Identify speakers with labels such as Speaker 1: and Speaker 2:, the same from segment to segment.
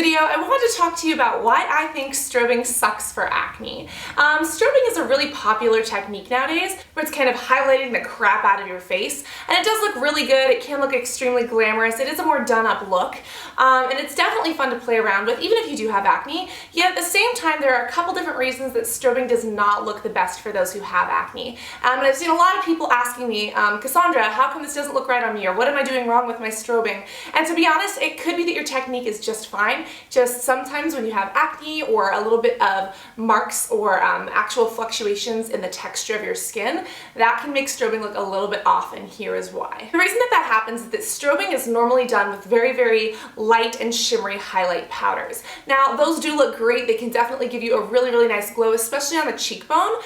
Speaker 1: video, I wanted to talk to you about why I think strobing sucks for acne. Strobing is a really popular technique nowadays where it's kind of highlighting the crap out of your face, and it does look really good. It can look extremely glamorous. It is a more done-up look, and it's definitely fun to play around with, even if you do have acne. Yet at the same time, there are a couple different reasons that strobing does not look the best for those who have acne. And I've seen a lot of people asking me, Cassandra, how come this doesn't look right on me, or what am I doing wrong with my strobing? And to be honest, it could be that your technique is just fine. Just sometimes when you have acne or a little bit of marks or actual fluctuations in the texture of your skin, that can make strobing look a little bit off, and here is why. The reason that happens is that strobing is normally done with very, very light and shimmery highlight powders. Now, those do look great. They can definitely give you a really, really nice glow, especially on the cheekbone.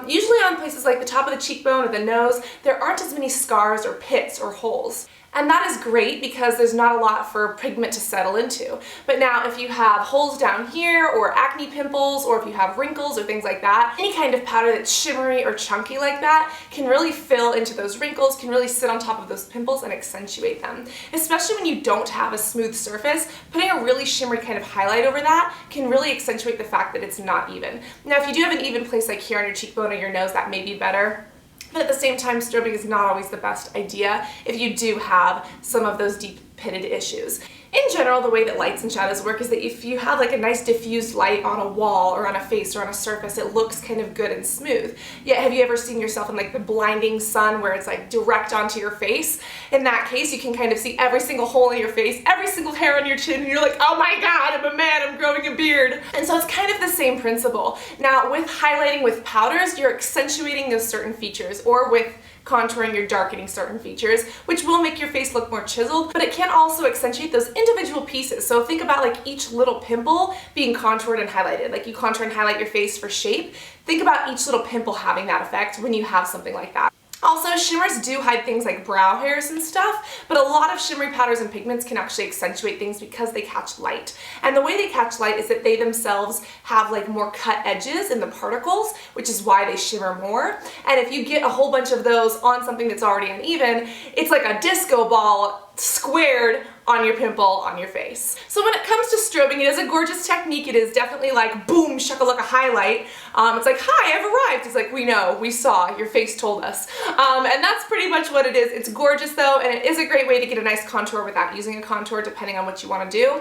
Speaker 1: Usually on places like the top of the cheekbone or the nose, there aren't as many scars or pits or holes. And that is great because there's not a lot for pigment to settle into. But now if you have holes down here, or acne pimples, or if you have wrinkles or things like that, any kind of powder that's shimmery or chunky like that can really fill into those wrinkles, can really sit on top of those pimples and accentuate them. Especially when you don't have a smooth surface, putting a really shimmery kind of highlight over that can really accentuate the fact that it's not even. Now if you do have an even place like here on your cheekbone or your nose, that may be better. But at the same time, strobing is not always the best idea if you do have some of those deep pitted issues. In general, the way that lights and shadows work is that if you have like a nice diffused light on a wall or on a face or on a surface, it looks kind of good and smooth. Yet have you ever seen yourself in like the blinding sun where it's like direct onto your face? In that case, you can kind of see every single hole in your face, every single hair on your chin, and you're like, oh my god, I'm a man, I'm growing a beard. And so it's kind of the same principle. Now with highlighting with powders, you're accentuating those certain features, or with contouring, you're darkening certain features, which will make your face look more chiseled, but it can also accentuate those individual pieces. So think about like each little pimple being contoured and highlighted. Like you contour and highlight your face for shape. Think about each little pimple having that effect when you have something like that. Also, shimmers do hide things like brow hairs and stuff, but a lot of shimmery powders and pigments can actually accentuate things because they catch light. And the way they catch light is that they themselves have like more cut edges in the particles, which is why they shimmer more. And if you get a whole bunch of those on something that's already uneven, it's like a disco ball squared on your pimple on your face. So when it comes to strobing, it is a gorgeous technique. It is definitely like boom, shakalaka highlight. It's like, hi, I've arrived. It's like, we know, we saw, your face told us. And that's pretty much what it is. It's gorgeous though, and it is a great way to get a nice contour without using a contour, depending on what you want to do.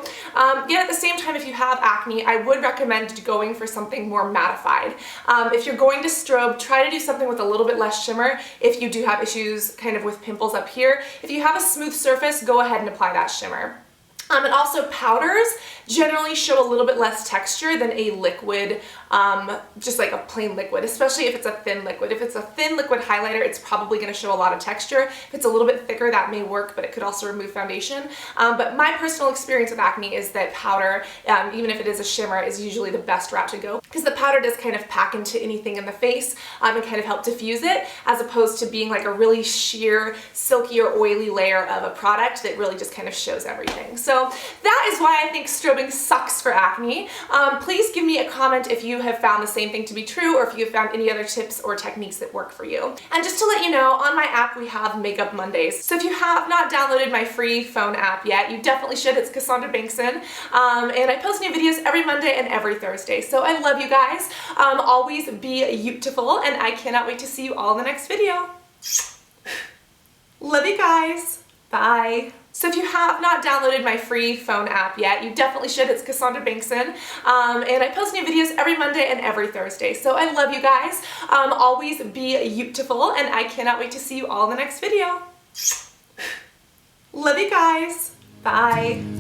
Speaker 1: Yet at the same time, if you have acne, I would recommend going for something more mattified. If you're going to strobe, try to do something with a little bit less shimmer if you do have issues kind of with pimples up here. If you have a smooth surface, go ahead and apply that shimmer. And also powders generally show a little bit less texture than a liquid, just like a plain liquid, especially if it's a thin liquid. If it's a thin liquid highlighter, it's probably going to show a lot of texture. If it's a little bit thicker, that may work, but it could also remove foundation. But my personal experience with acne is that powder, even if it is a shimmer, is usually the best route to go, because the powder does kind of pack into anything in the face and kind of help diffuse it, as opposed to being like a really sheer, silky or oily layer of a product that really just kind of shows everything. So that is why I think strobing sucks for acne. Please give me a comment if you have found the same thing to be true, or if you have found any other tips or techniques that work for you. And just to let you know, on my app we have Makeup Mondays. So if you have not downloaded my free phone app yet, you definitely should. It's Cassandra Bankson. And I post new videos every Monday and every Thursday. So I love you guys. Always be beautiful, and I cannot wait to see you all in the next video. Love you guys. Bye. So if you have not downloaded my free phone app yet, you definitely should. It's Cassandra Bankson. And I post new videos every Monday and every Thursday. So I love you guys. Always be beautiful, and I cannot wait to see you all in the next video. Love you guys. Bye.